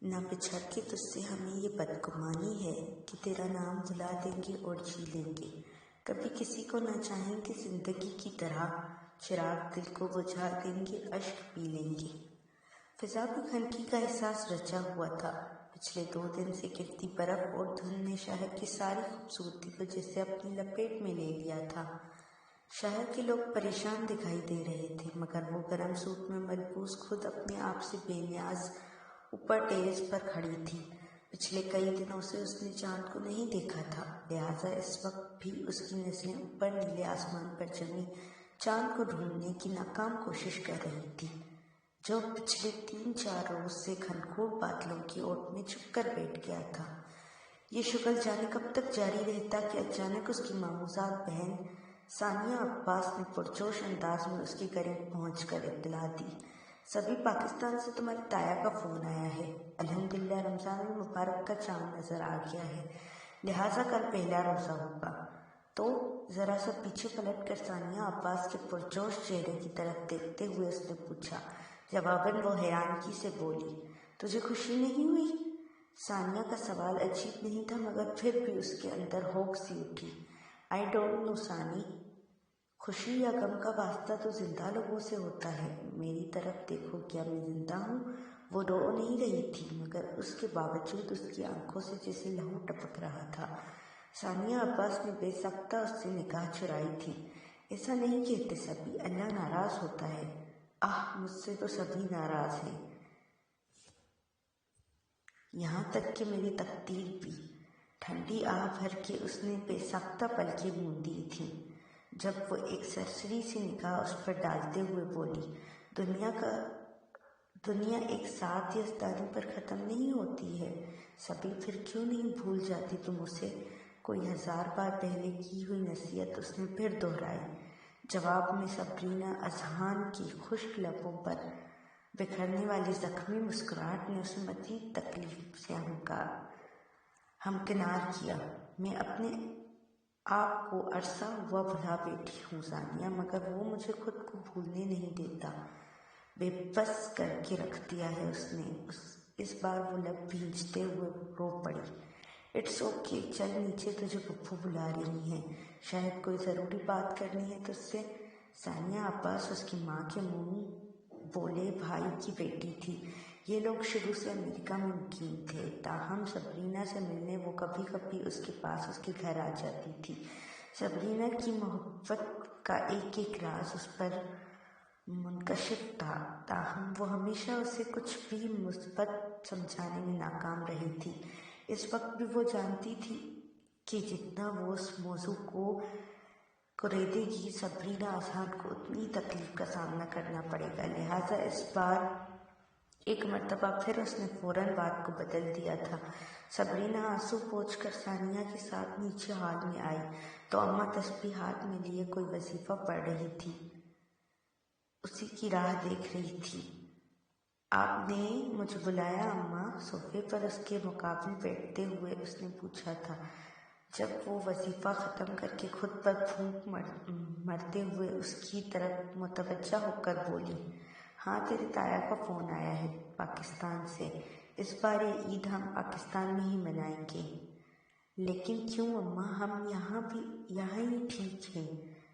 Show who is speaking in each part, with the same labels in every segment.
Speaker 1: نہ بچھڑ کے تجھ سے ہمیں یہ بدگمانی ہے کہ تیرا نام بھلا دیں گے اور جی لیں گے، کبھی کسی کو نہ چاہیں گے زندگی کی طرح، چراغ دل کو بجھا دیں گے، اشک پی لیں گے۔ فضا میں خنکی کا احساس رچا ہوا تھا، پچھلے 2 دن سے گرتی برف اور دھند نے شہر کی ساری خوبصورتی کو جیسے اپنی لپیٹ میں لے لیا تھا۔ شہر کے لوگ پریشان دکھائی دے رہے تھے، مگر وہ گرم سوٹ میں ملبوس خود اپنے آپ سے بے نیاز اوپر ٹیرس پر کھڑی تھی۔ پچھلے کئی دنوں سے اس نے چاند کو نہیں دیکھا تھا، لہٰذا اس وقت بھی اس کی نظریں اوپر نیلے آسمان پر جمی چاند کو ڈھونڈنے کی ناکام کوشش کر رہی تھی، جو پچھلے 3-4 روز سے گھنگھور بادلوں کی اوٹ میں چھپ کر بیٹھ گیا تھا۔ یہ شغل جانے کب تک جاری رہتا کہ اچانک اس کی ماموزاد بہن ثانیہ عباس نے پرجوش انداز میں اس کے قریب پہنچ کر اطلاع دی، سبھی پاکستان سے تمہاری تایا کا فون آیا ہے، الحمدللہ رمضان المبارک کا چاند نظر آ گیا ہے، لہٰذا کل پہلا روزہ ہوگا۔ تو ذرا سا پیچھے پلٹ کر ثانیہ عباس کے پرجوش چہرے کی طرف دیکھتے ہوئے اس نے پوچھا۔ جواباً وہ حیرانگی سے بولی، تجھے خوشی نہیں ہوئی؟ ثانیہ کا سوال عجیب نہیں تھا، مگر پھر بھی اس کے اندر ہوک سی اٹھی۔ آئی ڈونٹ نو ثانی، خوشی یا غم کا واسطہ تو زندہ لوگوں سے ہوتا ہے، میری طرف دیکھو، کیا میں زندہ ہوں؟ وہ رو نہیں رہی تھی، مگر اس کے باوجود اس کی آنکھوں سے جیسے لہو ٹپک رہا تھا۔ ثانیہ عباس نے بے ساختہ اس سے نگاہ چرائی تھی۔ ایسا نہیں کہتے سبھی، اللہ ناراض ہوتا ہے۔ آہ، مجھ سے تو سبھی ناراض ہیں، یہاں تک کہ میری تقدیر بھی۔ ٹھنڈی آہ بھر کے اس نے بے ساختہ پلکیں موندی تھیں، جب وہ ایک سرسری سی نگاہ اس پر ڈالتے ہوئے بولی، دنیا ایک ساتھ یزدانی پر ختم نہیں ہوتی ہے، سبھی پھر کیوں نہیں بھول جاتی تم اسے؟ کوئی 1000 بار پہلے کی ہوئی نصیحت اس نے پھر دہرائی۔ جواب میں صبرینا اذہان کی خشک لبوں پر بکھرنے والی زخمی مسکراہٹ نے اسے مزید تکلیف سے ہمکنار کیا۔ میں اپنے آپ کو عرصہ ہوا بھلا بیٹھی ہوں ثانیہ، مگر وہ مجھے خود کو بھولنے نہیں دیتا۔ بے بس کر کے رکھ دیا ہے اس نے۔ اس بار وہ لب بھینچتے ہوئے رو پڑی۔ اٹس اوکے، چل نیچے، تجھے پھپھو بلا رہی ہیں، شاید کوئی ضروری بات کرنی ہے تجھ سے۔ ثانیہ عباس اس کی ماں کے منہ بولے بھائی کی بیٹی تھی۔ یہ لوگ شروع سے امریکہ میں مقیم تھے، تاہم صبرینا سے ملنے وہ کبھی کبھی اس کے پاس اس کے گھر آ جاتی تھی۔ صبرینا کی محبت کا ایک ایک راز اس پر منکشف تھا، تاہم وہ ہمیشہ اسے کچھ بھی مثبت سمجھانے میں ناکام رہی تھی۔ اس وقت بھی وہ جانتی تھی کہ جتنا وہ اس موضوع کو کریدے گی، صبرینا اذہان کو اتنی تکلیف کا سامنا کرنا پڑے گا، لہٰذا اس بار ایک مرتبہ پھر اس نے فوراً بات کو بدل دیا تھا۔ صبرینا آنسو پوچھ کر ثانیہ کے ساتھ نیچے ہال میں آئی تو اماں تسبیح ہاتھ میں لیے کوئی وظیفہ پڑھ رہی تھی، اسی کی راہ دیکھ رہی تھی۔ آپ نے مجھے بلایا اماں؟ صوفے پر اس کے مقابل بیٹھتے ہوئے اس نے پوچھا تھا، جب وہ وظیفہ ختم کر کے خود پر پھونک مرتے ہوئے اس کی طرف متوجہ ہو کر بولی، ہاں تیرے تایا کا فون آیا ہے پاکستان سے، اس بار یہ عید ہم پاکستان میں ہی منائیں گے۔ لیکن کیوں اماں، ہم یہاں ہی ٹھیک ہیں۔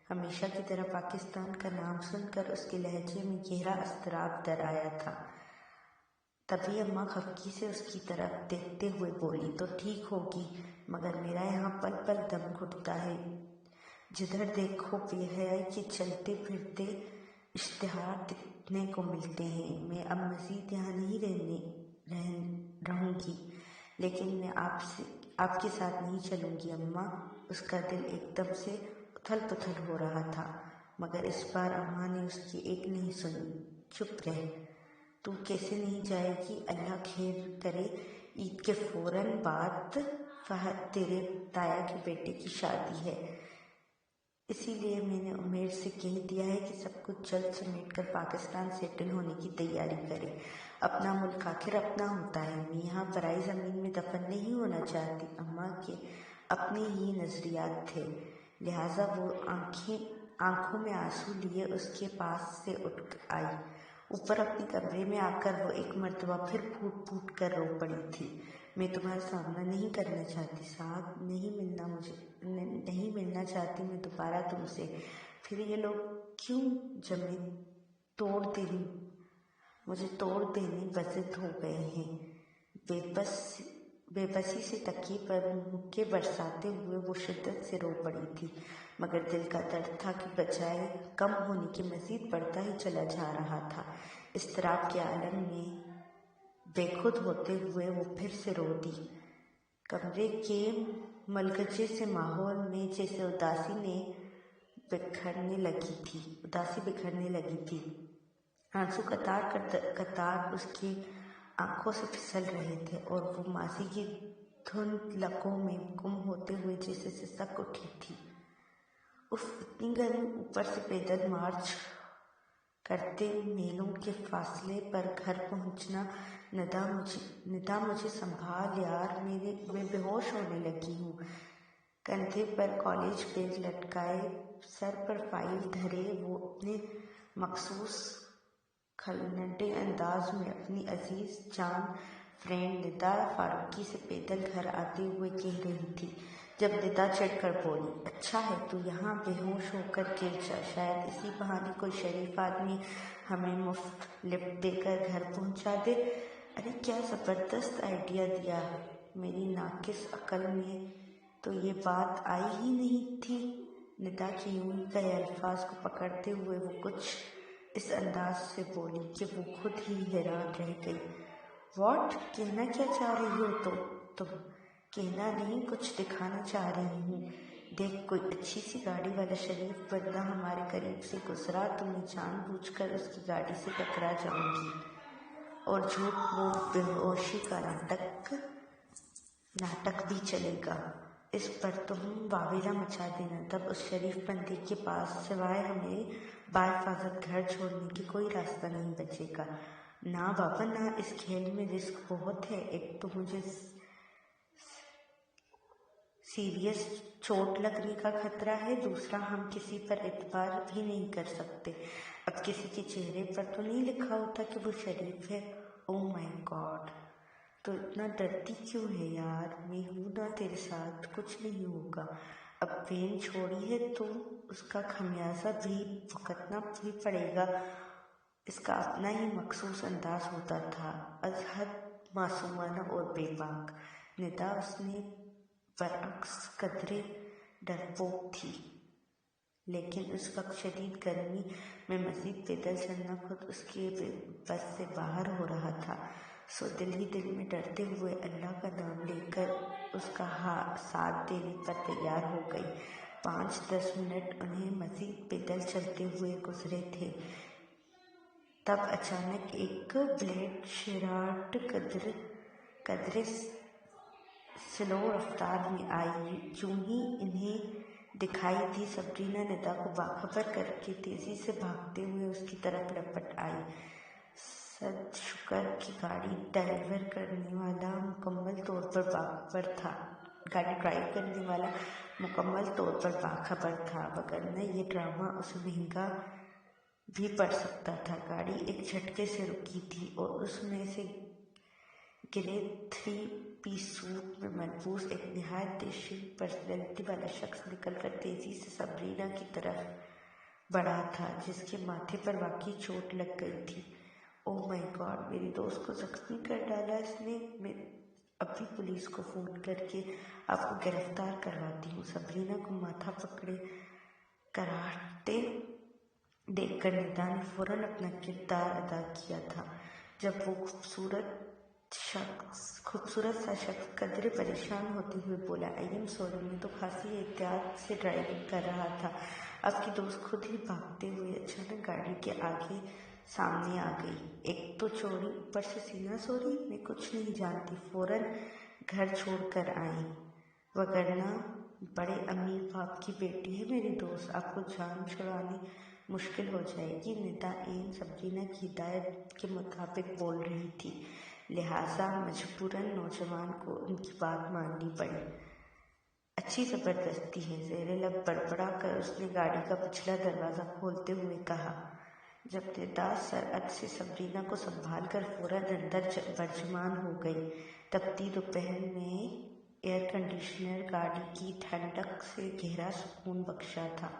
Speaker 1: ہمیشہ کی طرح پاکستان کا نام سن کر اس کے لہجے میں گہرا اضطراب در آیا تھا۔ تبھی اماں خفگی سے اس کی طرف دیکھتے ہوئے بولی، تو ٹھیک ہوگی، مگر میرا یہاں پل پل دم گھٹتا ہے، جدھر دیکھو بے حیائی کے چلتے پھرتے اشتہار دکھنے کو ملتے ہیں۔ میں اب مزید یہاں نہیں رہوں گی، لیکن میں آپ کے ساتھ نہیں چلوں گی اماں۔ اس کا دل ایک دم سے اتھل پتھل ہو رہا تھا، مگر اس بار اماں نے اس کی ایک نہیں سنی۔ چپ رہ، تو کیسے نہیں جائے گی؟ اللہ خیر کرے، عید کے فوراً بعد فہد تیرے تایا کے بیٹے کی شادی ہے، اسی لیے میں نے عمیر سے کہہ دیا ہے کہ سب کچھ جلد سمیٹ کر پاکستان سیٹل ہونے کی تیاری کرے۔ اپنا ملک آخر اپنا ہوتا ہے، میں یہاں پرائی زمین میں دفن نہیں ہونا چاہتی۔ اماں کے اپنے ہی نظریات تھے، لہٰذا وہ آنکھوں میں آنسو لیے اس کے پاس سے اٹھ آئی ऊपर अपने कमरे में आकर वो एक मर्तबा फिर फूट फूट कर रो पड़ी थी। मैं तुम्हारा सामना नहीं करना चाहती, साथ नहीं मिलना चाहती मैं दोबारा तुमसे। फिर ये लोग क्यों जमे मुझे तोड़ देने बसित हो गए हैं। बेबसी से तकिए पर मुक्के बरसाते हुए वो शिद्दत से रो पड़ी थी, मगर दिल का दर्द था कि बजाय कम होने के मजीद बढ़ता ही चला जा रहा था। इस्तराब के आलम में बेखुद होते हुए वो फिर से रो दी। कमरे के मलगजे से माहौल में जैसे उदासी बिखरने लगी थी। आंसू कतार उसकी आंखों से फिसल रहे थे और वो मासी की धुंधलकों में गुम होते हुए जैसे सिसक उठी थी। इतनी गर्मी, ऊपर से पैदल मार्च करते मीलों के फासले पर घर पहुंचना। निदा मुझे संभाल यार, मैं बेहोश होने लगी हूँ। कंधे पर कॉलेज बैग लटकाए, सर पर फाइल धरे वो अपने मखसूस खलनटे अंदाज में अपनी अजीज जान फ्रेंड निदा फारूकी से पैदल घर आते हुए कह रही थी। जब निदा चढ़कर बोली, अच्छा है तू यहाँ बेहोश होकर गिर जा, शायद इसी बहाने कोई शरीफ आदमी हमें मुफ्त लिफ्ट देकर घर पहुँचा दे। अरे क्या ज़बरदस्त आइडिया दिया है। मेरी नाकिस अकल में तो ये बात आई ही नहीं थी। निदा की यूं ही कहे अल्फाज को पकड़ते हुए वो कुछ इस अंदाज से बोली कि वो खुद ही हैरान रह गई। वॉट, कहना क्या चाह रही हो तुम? कहना नहीं, कुछ दिखाना चाह रही हूँ। देख, कोई अच्छी सी गाड़ी वाला शरीफ बंदा हमारे करीब से गुजरा तो मैं जानबूझकर उसकी गाड़ी से टकरा जाऊंगी और झूठ वो बेहोशी का नाटक भी चलेगा। इस पर तुम वावेला मचा देना। तब उस शरीफ बंदे के पास सिवाय हमें बाहिफाजत घर छोड़ने की कोई रास्ता नहीं बचेगा। ना बाबा ना, इस खेल में रिस्क बहुत है। एक तो मुझे सीरियस चोट लगने का खतरा है, दूसरा हम किसी पर एतबार भी नहीं कर सकते। अब किसी के चेहरे पर तो नहीं लिखा होता कि वो शरीफ है। ओह माय गॉड, तो इतना डरती क्यों है यार? मैं हूँ ना तेरे साथ, कुछ नहीं होगा। अब पेन छोड़ी है तो उसका खमियाजा भी भुगतना भी पड़ेगा। इसका अपना ही मखसूस अंदाज होता था, अजहद मासूमाना और बेबाक। निदा उसने बरअक्स कदरे डरपोक थी, लेकिन उस वक्त शदीद गर्मी में मज़ीद पैदल चलना खुद उसके बस से बाहर हो रहा था। सो दिल ही दिल में डरते हुए अल्लाह का नाम लेकर उसका साथ देने पर तैयार हो गई। 5-10 मिनट उन्हें मज़ीद पैदल चलते हुए गुजरे थे। तब अचानक एक ब्लेड शराट कदरे स्लो रफ्तार में आई। यूं ही इन्हें दिखाई दी, सबरीना निदा को बाखबर करके तेजी से भागते हुए उसकी तरफ लपट आई। सद शुक्र की गाड़ी ड्राइव करने वाला मुकम्मल तौर पर बाखबर था, वगरना ये ड्रामा उसे महंगा भी पड़ सकता था। गाड़ी एक झटके से रुकी थी और उसमें से ग्रे 3-पीस सूट में मलबूस एक निहायत देशी पर्सनैलिटी वाला शख्स निकलकर तेजी से सबरीना की तरफ बढ़ा था, जिसके माथे पर वाकई चोट लग गई थी। ओह माय गॉड, मेरी दोस्त को जख्मी कर डाला इसने। मैं अभी पुलिस को फ़ोन करके आपको गिरफ्तार करवाती हूँ। सबरीना को माथा पकड़े कराहते देखकर निदा ने फौरन अपना किरदार अदा किया था। जब वो खूबसूरत सा शख्स कदरे परेशान होते हुए बोला, आई एम सॉरी, मैं तो खासी एहतियात से ड्राइविंग कर रहा था। आपकी दोस्त खुद ही भागते हुए अचानक गाड़ी के आगे सामने आ गई। एक तो चोरी, ऊपर से सीना सॉरी। मैं कुछ नहीं जानती, फौरन घर छोड़कर आई, वगरना बड़े अमीर बाप की बेटी है मेरी दोस्त, आपको जान छुड़ानी मुश्किल हो जाएगी। निदा एन सबरीना की हिदायत के मुताबिक बोल रही थी, लिहाजा मजबूरन नौजवान को उनकी बात माननी पड़ी। अच्छी ज़बरदस्ती है, ज़ेरे लब बड़बड़ा कर उसने गाड़ी का पिछला दरवाज़ा खोलते हुए कहा। जब निदा सरअत से सबरीना को संभाल कर फौरन अंदर बर्जमान हो गई। तपती दोपहर में एयर कंडीशनर गाड़ी की ठंडक से गहरा सुकून बख्शा था।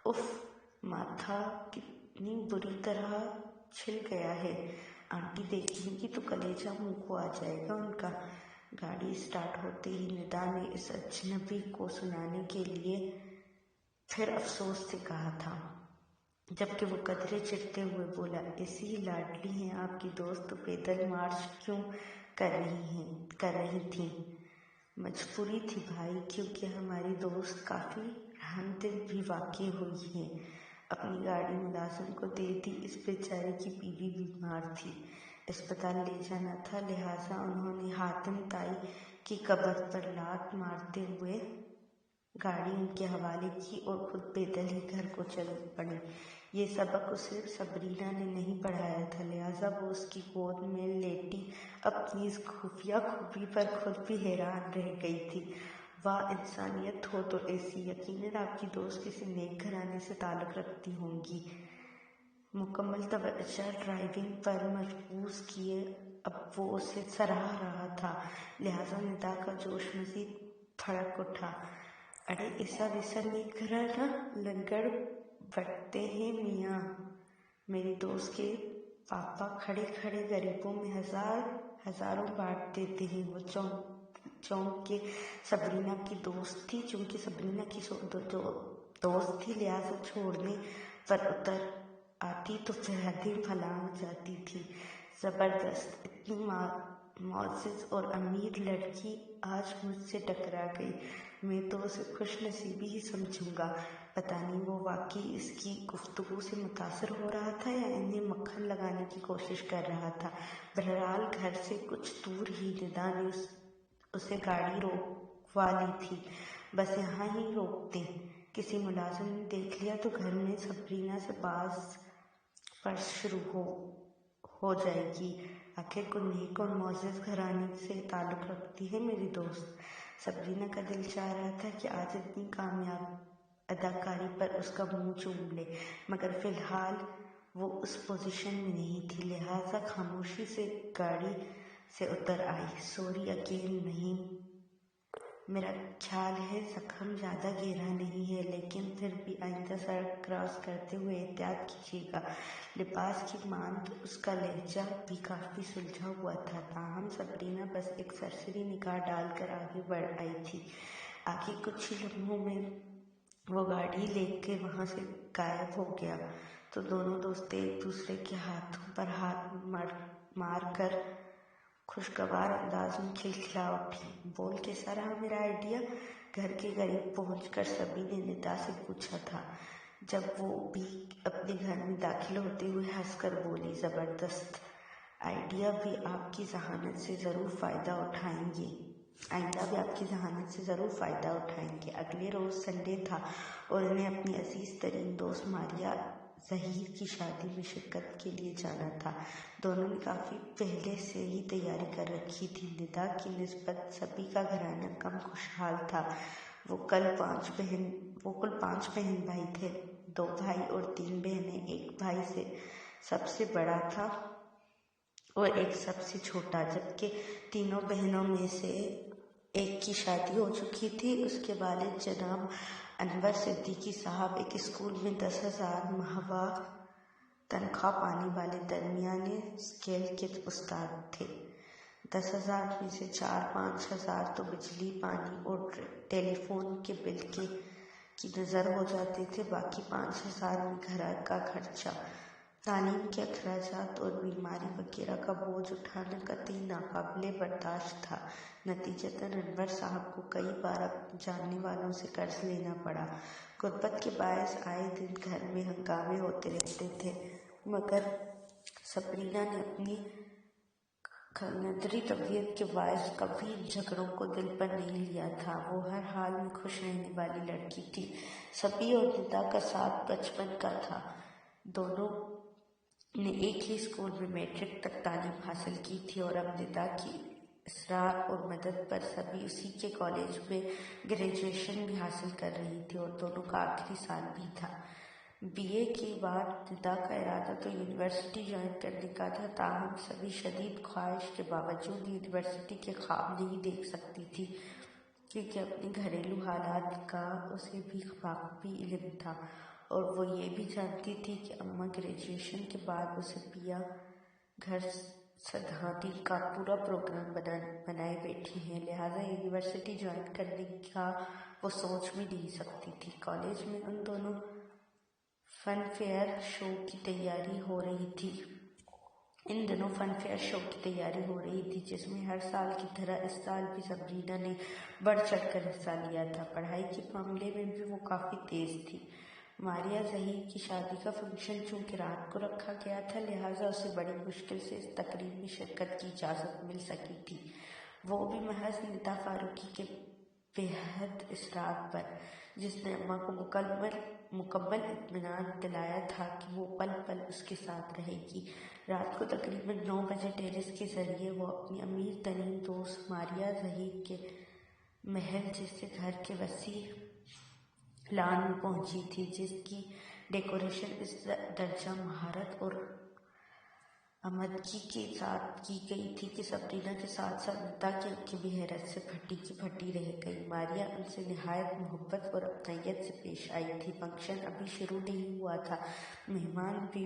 Speaker 1: उफ, माथा कितनी बुरी तरह छिल गया है। आंटी देखेंगी तो कलेजा मुंह को आ जाएगा उनका। गाड़ी स्टार्ट होते ही निदा ने इस अजनबी को सुनाने के लिए फिर अफसोस से कहा था, जबकि वो कदरे चिरते हुए बोला, ऐसी लाडली हैं आपकी दोस्त तो पैदल मार्च क्यों कर रही थी? मजबूरी थी भाई, क्योंकि हमारी दोस्त काफ़ी रहमदिल भी वाकई हुई है। अपनी गाड़ी मुलाजिम को दे दी। इस बेचारे की बीवी बीमार थी, अस्पताल ले जाना था, लिहाजा उन्होंने हातिम ताई की कब्र पर लात मारते हुए गाड़ी उनके हवाले की और खुद पैदल ही घर को चल पड़ी। ये सबक उसे सबरीना ने नहीं पढ़ाया था, लिहाजा वो उसकी गोद में लेटी अपनी इस खुफिया खूबी पर खुद भी हैरान रह गई थी। वाह, इंसानियत हो तो ऐसी। यकीनन आपकी दोस्त किसी नेक घराने से ताल्लुक़ रखती होंगी। मुकम्मल तवज्जो ड्राइविंग पर मरकूज़ किए अब वो उसे सराह रहा था, लिहाजा निदा का जोश मज़ीद भड़क उठा। अरे ऐसा वैसा नेक घराना, लंगड़ बटते हैं मियाँ। मेरी दोस्त के पापा खड़े खड़े गरीबों में हजारों बांट देते हैं। वो चौंक के सबरीना की दोस्त थी, चूँकि सबरीना की दोस्त थी, लिहाजा छोड़ने पर उतर आती तो फिर हदें फलांग जाती थी। ज़बरदस्त, इतनी मुअज़्ज़ज़ और अमीर लड़की आज मुझसे टकरा गई। मैं तो उसे खुश नसीबी ही समझूंगा। पता नहीं वो वाकई इसकी गुफ्तगू से मुतासर हो रहा था या इन्हें मक्खन लगाने की कोशिश कर रहा था। बहरहाल घर से कुछ दूर ही निदा ने उसे गाड़ी रोकवा ली थी। बस यहाँ ही रोक दें, किसी मुलाजिम ने देख लिया तो घर में सबरीना से बाज पर्स शुरू हो जाएगी। आखिर को नेक और मुअज़्ज़ज़ घराने से ताल्लुक़ रखती है मेरी दोस्त। सबरीना का दिल चाह रहा था कि आज इतनी कामयाब अदाकारी पर उसका मुंह चूम ले, मगर फ़िलहाल वो उस पोजीशन में नहीं थी, लिहाजा खामोशी से गाड़ी से उतर आई। Sorry again. नहीं, मेरा ख्याल है ज़ख्म ज़्यादा गहरा नहीं है, लेकिन फिर भी आइंदा सड़क क्रॉस करते हुए एहतियात कीजिएगा। लिबास की मांद उसका लहजा भी काफ़ी सुलझा हुआ था, ताहम सबरीना बस एक सरसरी निगाह डालकर आगे बढ़ आई थी। आगे कुछ ही लम्हों में वो गाड़ी लेके वहाँ से गायब हो गया तो दोनों दोस्तें एक दूसरे के हाथों पर हाथ मार कर खुशगवार अंदाज में खिलखिला उठी। बोल, कैसा रहा मेरा आइडिया? घर के करीब पहुंचकर सभी ने निदा से पूछा था, जब वो भी अपने घर में दाखिल होते हुए हंसकर बोली, ज़बरदस्त आइडिया भी आपकी ज़हानत से ज़रूर फ़ायदा उठाएंगे। आइंदा भी आपकी ज़हानत से ज़रूर फ़ायदा उठाएंगे। अगले रोज़ संडे था और उन्हें अपनी अजीज़ तरीन दोस्त मारिया ज़हीर की शादी में शिरकत के लिए जाना था। दोनों ने काफ़ी पहले से ही तैयारी कर रखी थी। निदा की निस्बत सभी का घराना कम खुशहाल था। वो कुल 5 बहन भाई थे, 2 भाई और 3 बहनें। एक भाई से सबसे बड़ा था और एक सबसे छोटा, जबकि तीनों बहनों में से एक की शादी हो चुकी थी। उसके वालिद जनाब अनवर सिद्दीकी साहब एक स्कूल में 10,000 माहवार तनख्वाह पाने वाले दरमियाने स्केल के उस्ताद थे। 10,000 में से 4-5 हज़ार तो बिजली, पानी और टेलीफोन के बिल की नज़र हो जाते थे। बाकी 5,000 में घर का खर्चा, तालीम के अखराजात और बीमारी वगैरह का बोझ उठाना कतई नाकाबिले बर्दाश्त था। नतीजतन अनवर साहब को कई बार जानने वालों से कर्ज लेना पड़ा। गुर्बत के बायस आए दिन घर में हंगामे होते रहते थे, मगर सबरीना ने अपनी नदरी तबीयत के बायस कभी झगड़ों को दिल पर नहीं लिया था। वो हर हाल में खुश रहने वाली लड़की थी। सभी और निदा का साथ बचपन का था। दोनों ने एक ही स्कूल में मैट्रिक तक तालीम हासिल की थी और अब निदा की इसरार और मदद पर सभी उसी के कॉलेज में ग्रेजुएशन भी हासिल कर रही थी और दोनों का आखिरी साल भी था। BA کے بعد ندا کا ارادہ تو یونیورسٹی جوائن کرنے کا تھا، تاہم سبھی شدید خواہش کے باوجود یونیورسٹی کے خواب نہیں دیکھ سکتی تھی، کیونکہ اپنے گھریلو حالات کا اسے بھی بخوبی علم تھا، اور وہ یہ بھی جانتی تھی کہ اماں گریجویشن کے بعد اسے پیا گھر سدھانے کا پورا پروگرام بنائے بیٹھی ہیں، لہٰذا یونیورسٹی جوائن کرنے کا وہ سوچ بھی نہیں سکتی تھی۔ کالج میں ان دونوں فن فیئر شو کی تیاری ہو رہی تھی۔ ان دنوں فن فیئر شو کی تیاری ہو رہی تھی، جس میں ہر سال کی طرح اس سال بھی سبرینا نے بڑھ چڑھ کر حصہ لیا تھا۔ پڑھائی کے معاملے میں بھی وہ کافی تیز تھی۔ ماریا ظہیر کی شادی کا فنکشن چونکہ رات کو رکھا گیا تھا، لہٰذا اسے بڑی مشکل سے اس تقریب میں شرکت کی اجازت مل سکی تھی، وہ بھی محض ندا فاروقی کے بےحد اصرار پر، جس نے اماں کو مکمل اطمینان دلایا تھا کہ وہ پل پل اس کے ساتھ رہے گی۔ رات کو تقریباً 9 بجے ٹیرس کے ذریعے وہ اپنی امیر ترین دوست ماریا ظہیر کے محل جیسے گھر کے وسیع لان میں پہنچی تھی، جس کی ڈیکوریشن اس درجہ مہارت اور عمدگی کے ساتھ کی گئی تھی کہ سبرینا کے ساتھ ساتھ ندا کی آنکھیں بھی حیرت سے پھٹی کی پھٹی رہ گئی۔ ماریا ان سے نہایت محبت اور اپنائیت سے پیش آئی تھی۔ فنکشن ابھی شروع نہیں ہوا تھا، مہمان بھی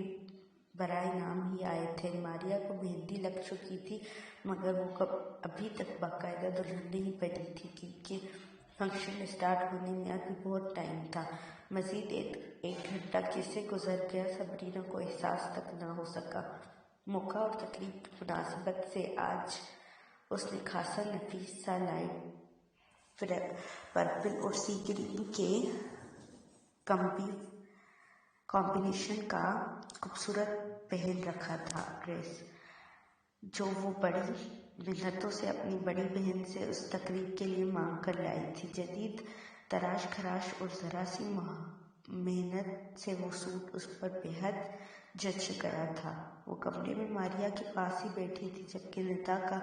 Speaker 1: برائے نام ہی آئے تھے۔ ماریا کو مہندی لگ چکی تھی، مگر وہ ابھی تک باقاعدہ دلہن نہیں بنی تھی، کیونکہ فنکشن اسٹارٹ ہونے میں ابھی بہت ٹائم تھا۔ مزید ایک گھنٹہ کیسے گزر گیا سبرینا کو احساس تک نہ ہو سکا۔ موقع اور تقریب کی مناسبت سے آج اس نے خاصا نفیس سا لائٹ پرپل اور سی گرین کے کمبینیشن کا خوبصورت پہن رکھا تھا ڈریس، جو وہ بڑی منتوں سے اپنی بڑی بہن سے اس تقریب کے لیے مانگ کر لائی تھی۔ جدید تراش خراش اور ذرا سی محنت سے وہ سوٹ اس پر بے حد جچ گیا تھا۔ وہ کمرے میں ماریا کے پاس ہی بیٹھی تھی، جبکہ ندا کا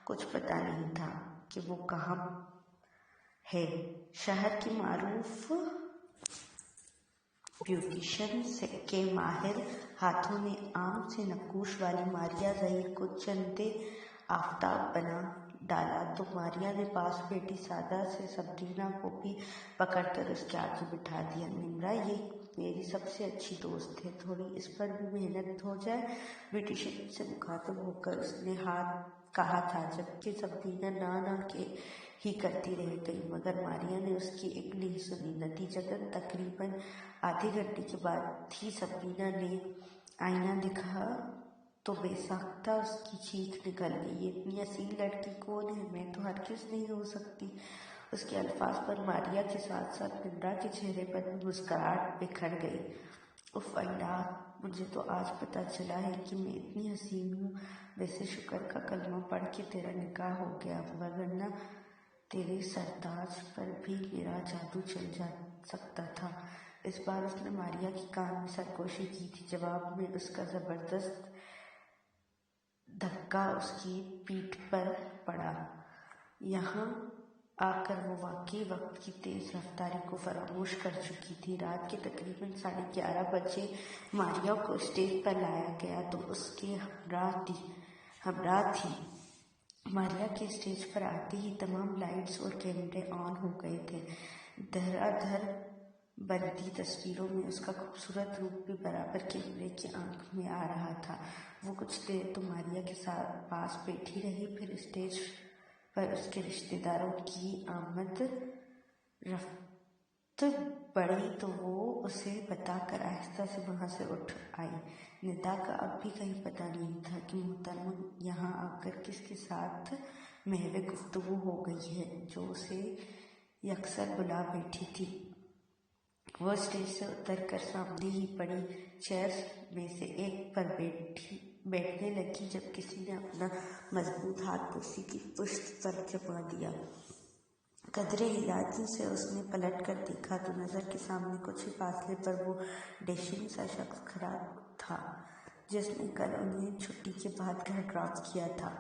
Speaker 1: کچھ پتہ نہیں تھا کہ وہ کہاں ہے۔ شہر کی معروف بیوٹیشین کے ماہر ہاتھوں نے عام سے نقوش والی ماریا ظہیر کو چندے آفتاب بنا ڈالا تو ماریا نے پاس بیٹھی سادہ سے سبرینا کو بھی پکڑ کر اس کے آگے بٹھا دیا۔ نمرا یہ میری سب سے اچھی دوست ہے، تھوڑی اس پر بھی محنت ہو جائے، بیوٹیشین سے مخاطب ہو کر اس نے کہا تھا، جبکہ سبرینا نہ ہی کرتی رہ گئی، مگر ماریا نے اس کی ایک نہیں سنی۔ نتیجتاً تقریباً آدھے گھنٹے کے بعد ہی سبرینا نے آئینہ دیکھا تو بے ساختہ اس کی چیخ نکل گئی، یہ اتنی اصیل لڑکی کون ہے؟ میں تو ہرگز نہیں ہو سکتی۔ اس کے الفاظ پر ماریا کے ساتھ ساتھ نمرا کے چہرے پر بھی مسکراہٹ بکھر گئی۔ اف اللہ، مجھے تو آج پتہ چلا ہے کہ میں اتنی حسین ہوں، ویسے شکر کا کلمہ پڑھ کے تیرا نکاح ہو گیا، ورنہ تیرے سرتاج پر بھی میرا جادو چل جا سکتا تھا۔ اس بار اس نے ماریا کے کان میں سرگوشی کی تھی، جواب میں اس کا زبردست دھکا اس کی پیٹھ پر پڑا۔ یہاں آ کر وہ واقعی وقت کی تیز رفتاری کو فراموش کر چکی تھی۔ رات کے تقریباً 11:30 بجے ماریا کو اسٹیج پر لایا گیا تو اس کے ہمراہ تھی۔ ماریا کے اسٹیج پر آتے ہی تمام لائٹس اور کیمرے آن ہو گئے تھے۔ دھڑا دھڑ بنتی تصویروں میں اس کا خوبصورت روپ بھی برابر کیمرے کی آنکھ میں آ رہا تھا۔ وہ کچھ دیر تو ماریا کے پاس بیٹھی رہی، پھر اسٹیج پر اس کے رشتہ داروں کی آمد رفت بڑھی تو وہ اسے بتا کر آہستہ سے وہاں سے اٹھ آئی۔ ندا کا اب بھی کہیں پتہ نہیں تھا کہ محترمہ یہاں آ کر کس کے ساتھ محو گفتگو ہو گئی ہے، جو اسے یکسر بلا بیٹھی تھی۔ وہ اسٹیج سے اتر کر سامنے ہی پڑی چیئرز میں سے ایک پر بیٹھنے لگی جب کسی نے اپنا مضبوط ہاتھ کرسی کی پشت پر جما دیا۔ قدرے حیرانی سے اس نے پلٹ کر دیکھا تو نظر کے سامنے کچھ ہی فاصلے پر وہ ڈیشنگ سا شخص کھڑا تھا، جس نے کل انہیں چھٹی کے بعد گھر ڈراپ کیا تھا۔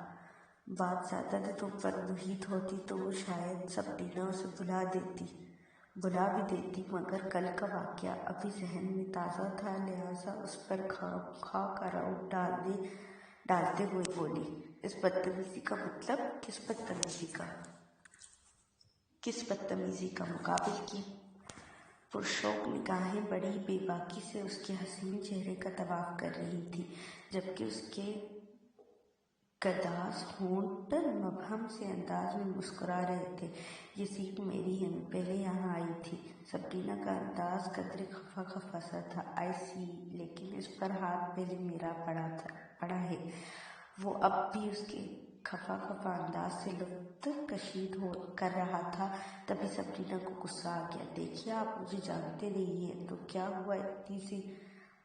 Speaker 1: بات زیادہ دنوں پر محیط ہوتی تو وہ شاید سبرینا اسے بلا دیتی، बुला भी देती, मगर कल का वाक़या अभी जहन में ताज़ा था, लिहाजा उस पर खामखा का राउट डालते हुए बोली, इस बदतमीज़ी का मतलब? किस बदतमीज़ी का? मुकाबिल की पुरशौक निगाहें बड़ी बेबाकी से उसके हसीन चेहरे का तवाफ कर रही थी, जबकि उसके गदास होंठ मबहम से अंदाज में मुस्कुरा रहे थे। ये सीट मेरी है, मैं पहले यहाँ आई थी। सबरीना का अंदाज कदरे खफा सा था। आई सी, लेकिन इस पर हाथ पहले मेरा पड़ा है। वो अब भी उसके खफा अंदाज से लुत्फ कशीद कर रहा था। तभी सबरीना को गुस्सा आ गया। देखिए, आप मुझे जानते नहीं हैं तो क्या हुआ, इतनी सी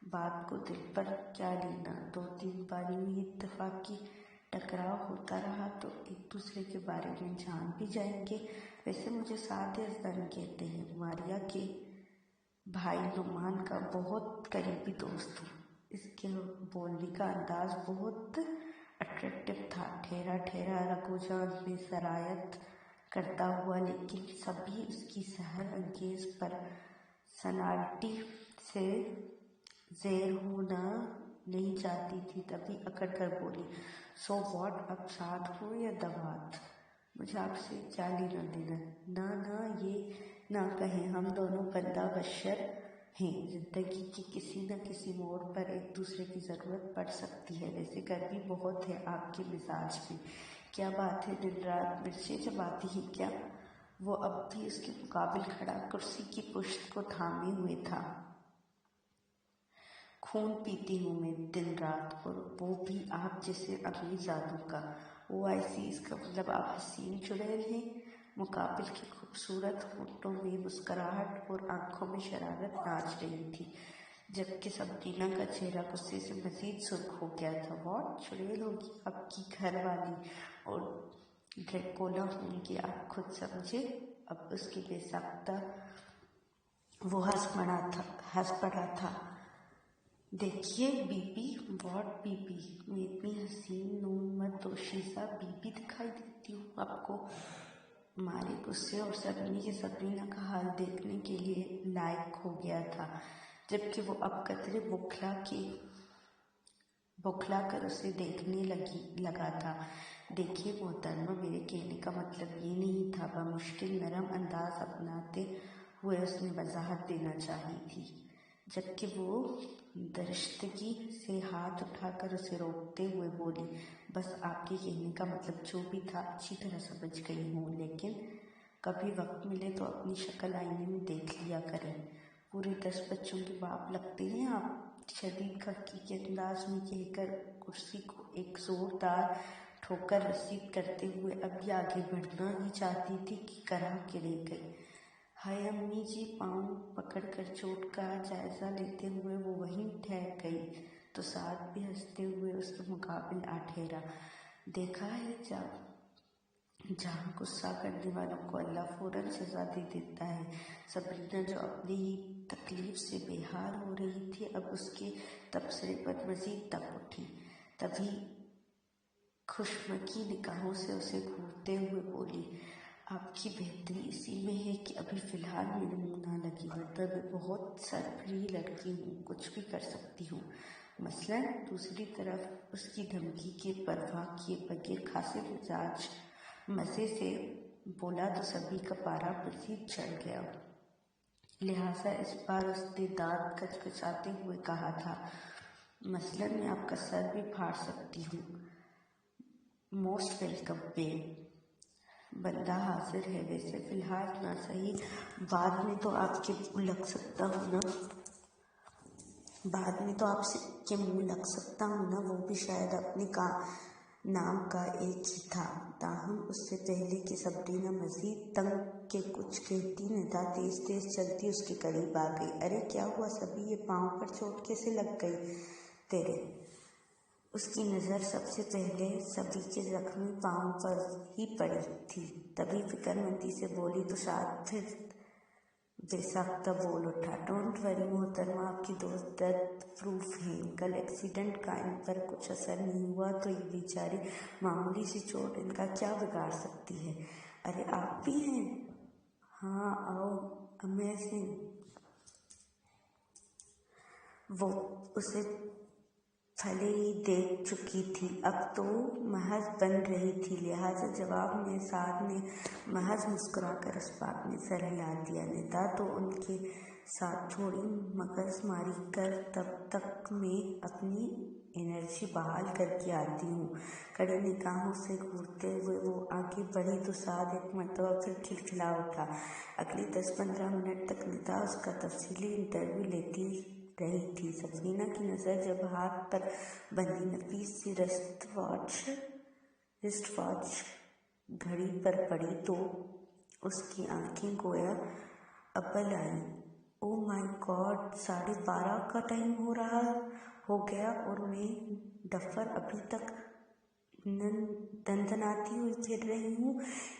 Speaker 1: बात को दिल पर क्या लेना। 2-3 बारी में इत्तेफाकी टकराव होता रहा तो एक दूसरे के बारे में जान भी जाएंगे। वैसे मुझे साद यज़दानी कहते हैं, मारिया के भाई नुमान का बहुत करीबी दोस्त हूँ। इसके बोलने का अंदाज बहुत अट्रैक्टिव था, ठहरा रघुजान में सरायत करता हुआ, लेकिन सभी उसकी सहर अंगेज पर्सनालिटी से ज़ेर होना नहीं चाहती थी। तभी अकड़ कर बोली, सो वॉट, अब साथ हो या दवात? मुझे आपसे क्या लेना देना? ना ये ना कहें, हम दोनों बंदा बशर हैं। जिंदगी के किसी न किसी मोड़ पर एक दूसरे की ज़रूरत पड़ सकती है। वैसे गर्मी बहुत है आपके मिजाज में। क्या बात है, दिन रात मिर्चें चबाती हैं क्या? वो अब भी उसके मुकाबिल खड़ा कुर्सी की पुश्त को थामे हुए था। खून पीती हूँ मैं दिन रात, और वो भी आप जैसे अमीर जादू का। ओ आई सी, इसका मतलब आप हसीन चुड़ैल हैं। मुकाबिल के खूबसूरत होठों में मुस्कुराहट और आंखों में शरारत नाच रही थी, जबकि सबरीना का चेहरा गुस्से से मजीद सुर्ख हो गया था। वॉट, चुड़ैल होगी आपकी घर वाली, और ड्रैकुला होंगे आप, खुद समझे। अब उसके बेसाख्ता वो हंस पड़ा था। देखिए बीबी, वॉट बीबी? मैं इतनी हसीन नूमत दोशीज़ा बीबी दिखाई देती हूँ आपको? मारे गुस्से और सदमे से सबरीना का हाल देखने के लिए लायक हो गया था, जबकि वो अब कतरे बौखला कर उसे देखने लगा था। देखिए मोहतरमा, मेरे कहने का मतलब ये नहीं था। बमुश्किल नरम अंदाज अपनाते हुए उसने वजाहत देना चाही थी, जबकि वो दरश्तगी से हाथ उठाकर उसे रोकते हुए बोली, बस आपके कहने का मतलब जो भी था अच्छी तरह समझ गई हूँ, लेकिन कभी वक्त मिले तो अपनी शक्ल आईने में देख लिया करें। पूरे 10 बच्चों के बाप लगते हैं आप, शदीद खफकी के अंदाज में कहकर कुर्सी को एक जोरदार ठोकर रसीद करते हुए अभी आगे बढ़ना ही चाहती थी कि कराह के रह गई। हाय अम्मी जी, पाँव पकड़कर चोट का जायजा लेते हुए वो वहीं ठहर गई तो साथ भी हंसते हुए उसके मुकाबिल आ ठहरा। देखा है, जहाँ गुस्सा करने वालों को अल्लाह फौरन सजा दे देता है। सबरीना जो अपनी ही तकलीफ से बेहाल हो रही थी, अब उसके तबसरे पर मजीद दब उठी। तभी खुशमकी निगाहों से उसे घूरते हुए बोली, आपकी बेहतरी इसी में है कि अभी फ़िलहाल मेरे मुँह ना लगी, वरना मैं बहुत सरफरी लड़की हूँ, कुछ भी कर सकती हूँ। मसलन। दूसरी तरफ उसकी धमकी के परवाह किए बगैर खासे मिजाज मज़े से बोला तो सभी का पारा मज़ीद चढ़ गया। लिहाजा इस बार उसने दांत कचकचाते हुए कहा था, मसलन मैं आपका सर भी फाड़ सकती हूँ। मोस्ट वेलकम बेब, बंदा हाजिर है। वैसे फ़िलहाल ना सही, बाद में तो आपके मुँह लग सकता हूँ ना, वो भी शायद अपने नाम का एक ही था। ताहम उससे पहले कि सबरीना मज़ीद तंग के कुछ कहती, निदा तेज़ चलती उसके करीब आ गई। अरे क्या हुआ सभी, ये पाँव पर चोट कैसे लग गई तेरे? उसकी नज़र सबसे पहले सभी के जख्मी पाँव पर ही पड़ी थी। तभी फिक्रमंदी से बोली तो साथ फिर बेसाख्ता बोल उठा, डोंट वरी मोहतरमा, आपकी दोस्त दर्द प्रूफ हैं। कल एक्सीडेंट का इन पर कुछ असर नहीं हुआ तो ये बेचारी मामूली सी चोट इनका क्या बिगाड़ सकती है। अरे आप भी हैं? हाँ आओ, अमेजिंग। वो उसे भले ही देख चुकी थी, अब तो महज बन रही थी, लिहाजा जवाब में साद ने महज मुस्कुराकर उस बात में सर हिला दिया। निदा तो उनके साथ थोड़ी मगजमारी कर, तब तक मैं अपनी एनर्जी बहाल करके आती हूँ। कड़ी निगाहों से घूरते हुए वो आगे बढ़ी तो साद एक मरतबा फिर खिलखिला उठा। अगले 10-15 मिनट तक निदा उसका तफसीली इंटरव्यू लेती रही थी। सफीना की नज़र जब हाथ पर बंधी नफीस सी रिस्ट वॉच घड़ी पर पड़ी तो उसकी आंखें गोया अब्बल आई। ओ माय गॉड, 12:30 का टाइम हो गया और मैं डफर अभी तक दंदनाती हुई फिर रही हूँ।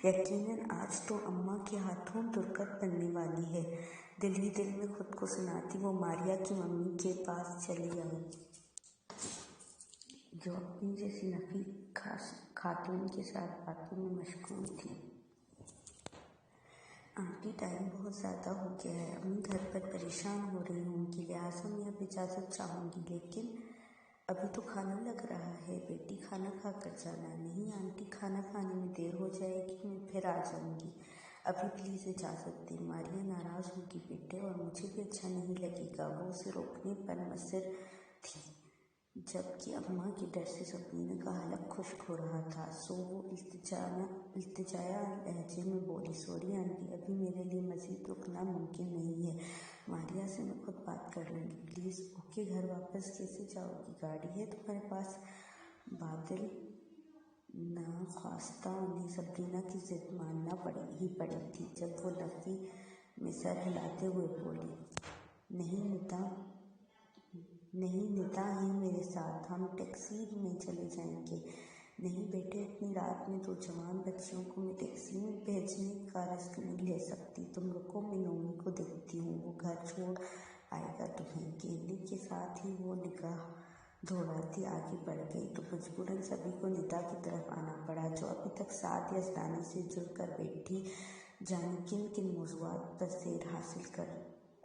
Speaker 1: यकीनन आज तो अम्मा के हाथों दुर्गत बनने वाली है। दिल ही दिल में खुद को सुनाती वो मारिया की मम्मी के पास चली आई, जो अपनी जैसी नफीस खातून के साथ बातों में मशगूल थी। आंटी, टाइम बहुत ज़्यादा हो गया है, अम्मी घर पर परेशान हो रही होंगी, लिहाजा मैं अब इजाज़त चाहूँगी, लेकिन अभी तो खाना लग रहा है। बेटी, खाना खा कर जाना। नहीं आंटी, खाना खाने में देर हो जाएगी, मैं फिर आ जाऊँगी, अभी प्लीज़ इजाज़त दें। मारिया नाराज़ होगी बेटे, और मुझे भी अच्छा नहीं लगेगा। वो उसे रोकने पर मुसर थी, जबकि अम्मा के डर से सफीना का हलक खुश्क हो रहा था। सो वो इल्तिजाया लहजे में बोली, सॉरी आंटी, अभी मेरे लिए मज़ीद रुकना मुमकिन नहीं है। मारिया से मैं खुद बात कर लूँगी, प्लीज़। ओके, घर वापस कैसे जाओगी? गाड़ी है तुम्हारे पास? बादल नाख्वास्ता उन्हें सफीना की जिद मानना पड़ी थी, जब वो लफी में सर हिलाते हुए बोली, नहीं निदा है मेरे साथ, हम टैक्सी में चले जाएंगे। नहीं बेटे, इतनी रात में 2 जवान बच्चियों को मैं टैक्सी में भेजने का रिस्क नहीं ले सकती। तुम रुको, मैं नोमी को देखती हूँ, वो घर छोड़ आएगा तुम्हें। कहने के साथ ही वो निगाह दौड़ाती आगे बढ़ गई तो मजबूरन सभी को निदा की तरफ आना पड़ा, जो अभी तक साद यज़दानी से जुड़ कर बैठी जाने किन मौज़ूआत पर सैर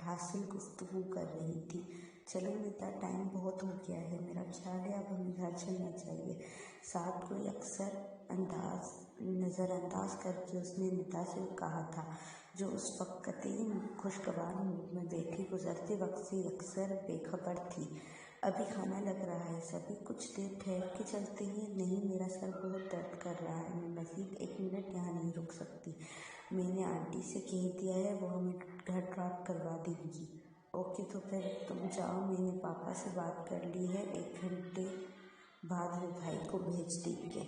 Speaker 1: हासिल गुफ्तगू कर रही थी। चलो निदा, टाइम बहुत हो गया है, मेरा ख्याल है अब हमें घर चलना चाहिए। साद को अक्सर नज़रअंदाज करके उसने निदा से कहा था, जो उस वक्त कतई खुशगवार मूड में बैठी गुजरते वक्त से अक्सर बेखबर थी। अभी खाना लग रहा है, सभी कुछ देर ठहर के चलते हैं। नहीं, मेरा सर बहुत दर्द कर रहा है, मैं मज़ीद 1 मिनट यहाँ नहीं रुक सकती। मैंने आंटी से कह दिया है, वो हमें घर ड्रॉप करवा देंगी। ओके, तो फिर तुम जाओ, मैंने पापा से बात कर ली है, 1 घंटे बाद वो भाई को भेज देंगे।